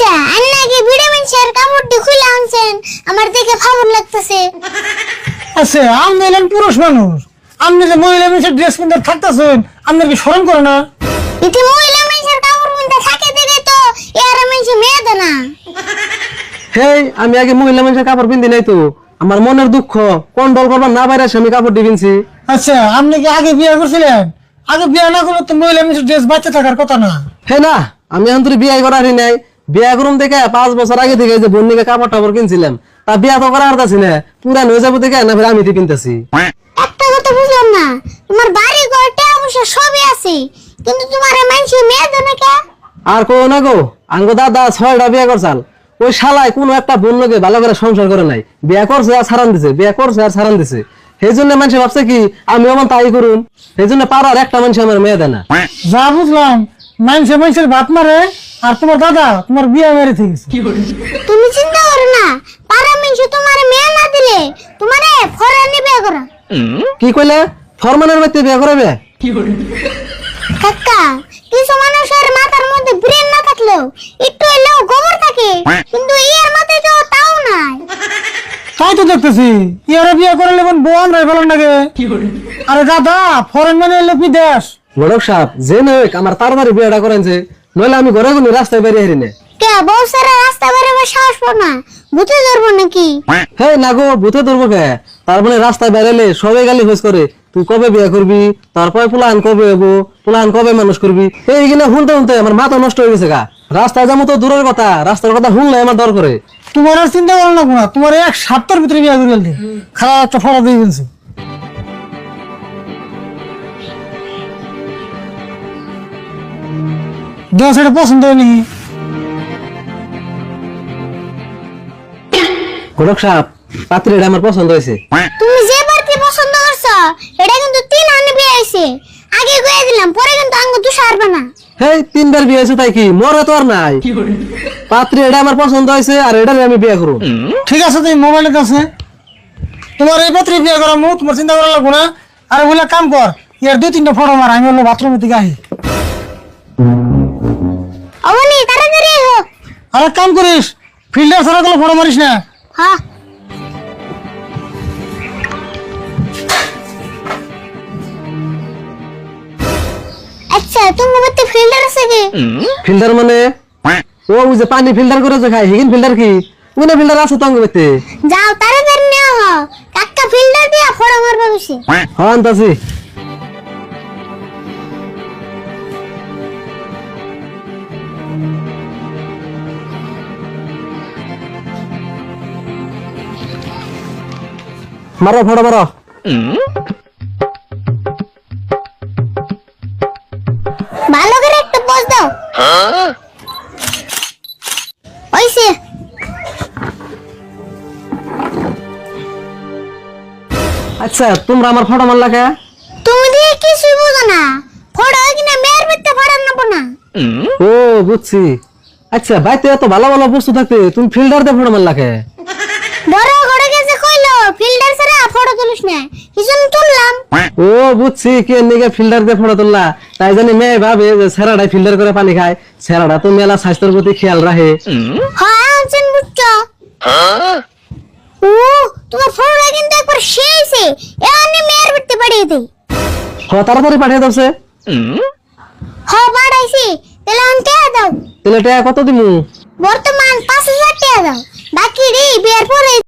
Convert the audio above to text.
আচ্ছা আন্না কি vitamin share কাপড়টি খুলে আনছেন আমার দেখে ভালো লাগতেছে। আচ্ছা আপনি এলেন পুরুষ মানুষ, আপনি যে মহিলা মানুষের ড্রেস কিনতে থাকতেছেন, আপনার কি শরম করে না? ইতি মহিলা মানুষের কাপড় কিনতে থাকে দেখে তো এর মানুষ মেয়ে দেয় না। হেই আমি আগে মহিলা মানুষের কাপড় পিনতে নাই তো, আমার মনের দুঃখ কন্ট্রোল করবার না বাইরে আমি কাপড় কিনছি। আচ্ছা আপনি কি আগে বিয়ে করছিলেন? আগে বিয়ে না করলে তো মহিলা মানুষের ড্রেস বাচ্চা থাকার কথা না। হে না, আমি আন্তরি বিয়ে করারই নাই। বিয়ে করুম দেখে 5 বছর আগে থেকে যে বন্নিকে কাপড় টাপড় কিনছিলাম, তা বিয়া তো করার আছি না, পুরান হয়ে যাবো দেখে না ফের আমি কিনতেছি। একটা কথা বুঝলাম না, তোমার বাড়ি ঘরটা অবশ্য সবই আছে, কিন্তু তোমার মানুষ মেয়ে দেয় না কে? আর কো না গো, আঙ্গো দাদা 6টা বিয়ে করছাল, ওই শালায় কোনো একটা বোন লোকে ভালো করে সংসার করে নাই, বিয়ে করছে আর ছাড়ান দিছে, বিয়ে করছে আর ছাড়ান দিছে। সেই জন্য মানুষ ভাবছে কি আমি আমার তাই করুন, সেই জন্য পাড়ার একটা মানুষ আমার মেয়ে দেয় না। যা বুঝলাম মানুষের ভাত মারে, আর তোমার দাদা তোমার বিয়ে মেরে থেকে গেছে। তুমি চিন্তা করো না, পাড়া মানুষ তোমার মেয়ে না দিলে তোমারে ফরানি বিয়ে করা। কি কইলে? ফরমানের বাড়িতে বিয়ে করাবে? কাকা, কিছু মানুষের মাথার মধ্যে ব্রেন না থাকলেও একটু এলেও গোবর থাকে, কিন্তু এর মাথায় তো তাও নাই। তাই তো দেখতেছি ইয়ারা বিয়ে করে নেবেন বউ আমরাই বলেন নাকি? আরে দাদা ফরেন মানে এলো বিদেশ। গড়ক সাহেব যে নয় আমার তাড়াতাড়ি বিয়েটা করেনছে, নইলে আমি ঘরে গুনি রাস্তায় বেরিয়ে হারি না। কে বউ সারা রাস্তা বেরোবে সাহস পাও না, ভূতে ধরবো নাকি? হে না গো, ভূতে ধরবো কে? তার মানে রাস্তায় বেরোলে সবাই গালি খোঁজ করে, তুই কবে বিয়ে করবি, তারপরে পুলান কবে হবো, পুলান কবে মানুষ করবি, এইগুলো শুনতে শুনতে আমার মাথা নষ্ট হয়ে গেছে গা। রাস্তায় যাবো তো দূরের কথা, রাস্তার কথা শুনলে আমার ডর করে। তোমার আর চিন্তা করো না, কোনো তোমার 1 সপ্তাহের ভিতরে বিয়ে করে দিই, খারাপ একটা ফটো দিয়ে দিয়েছে। দেখ সেটা পছন্দ হয়নি। গড়ক সাহেব পাত্রীটা আমার পছন্দ হয়েছে। তুমি যে পার্টি পছন্দ করছো এটা কিন্তু 3 আনে বিয়ে হইছে, আগে কইয়া দিলাম, পরে কিন্তু আঙ্গ তুই পারবে না। হেই 3বার বিয়ে হয়েছে তাই কি মরে তো আর নাই। পাত্রী এটা আমার পছন্দ হয়েছে আর এটারে আমি বিয়ে করবো। ঠিক আছে তুমি মোবাইলের কাছে তোমার এই পাত্রে বিয়ে করা মু, তোমার চিন্তা করা লাগবো না। আর বলে কাম কর, ইয়ার 2-3টা ফটো মার, আমি হলো বাথরুমের দিকে আহি। অবনি তাড়াতাড়ি হো। আর এক কাম করিস, ফিল্ডার ছাড়া গেলে ফটো মারিস না। হ্যাঁ আচ্ছা, তুমি বলতে ফিল্ডার আছে কি? ফিল্টার মানে ও ওই যে পানি ফিল্টার করে যে খায়, হিগিন ফিল্টার কি কোন ফিল্টার আছে তো আঙ্গতে? যাও তাড়াতাড়ি নিয়ে হো, কাকা ফিল্ডার দিয়া ফটো মারবে বেশি। হ্যাঁ আনতাছি। মারো ফটো মারো। ভালো করে একটা পোজ দাও। ওইসে আচ্ছা তোমরা আমার ফটো মারলা কে? তুমি দিয়ে কিছুই বুঝো না, ফটো কিনা মেয়ের ভিতরে ফটো নেবো না। ও বুঝছি। আচ্ছা বাইতে এত ভালো ভালো বস্তু থাকতে তুমি ফিল্টার দিয়ে ফটো মারলা কে? বড় ঘরে গেছে কইলো ফিল্ডার ছাড়া ফটো তুলিস না, কিজন্য তুললাম। ও বুঝছি, কে নিকে ফিল্টার দিয়ে ফটো তুললা, তাই জানি মেয়ে ভাবে যে ছেড়াটাই ফিল্টার করে পানি খায়, ছেড়াটা তো মেলা স্বাস্থ্যের প্রতি খেয়াল রাখে। হ্যাঁ আনছেন বুঝছো। ও তোমার ফটোটা কিন্তু একবার শেষে এখানে মেয়ের ভিতরে পাঠিয়ে দেই। তাড়াতাড়ি পাঠিয়ে দাও। হ্যাঁ পাঠাইছি, তাহলে আনতে দাও। তাহলে টাকা কত দিমু? বর্তমান 5,000 টাকা দাও, বাকি রে বিয়ের পরে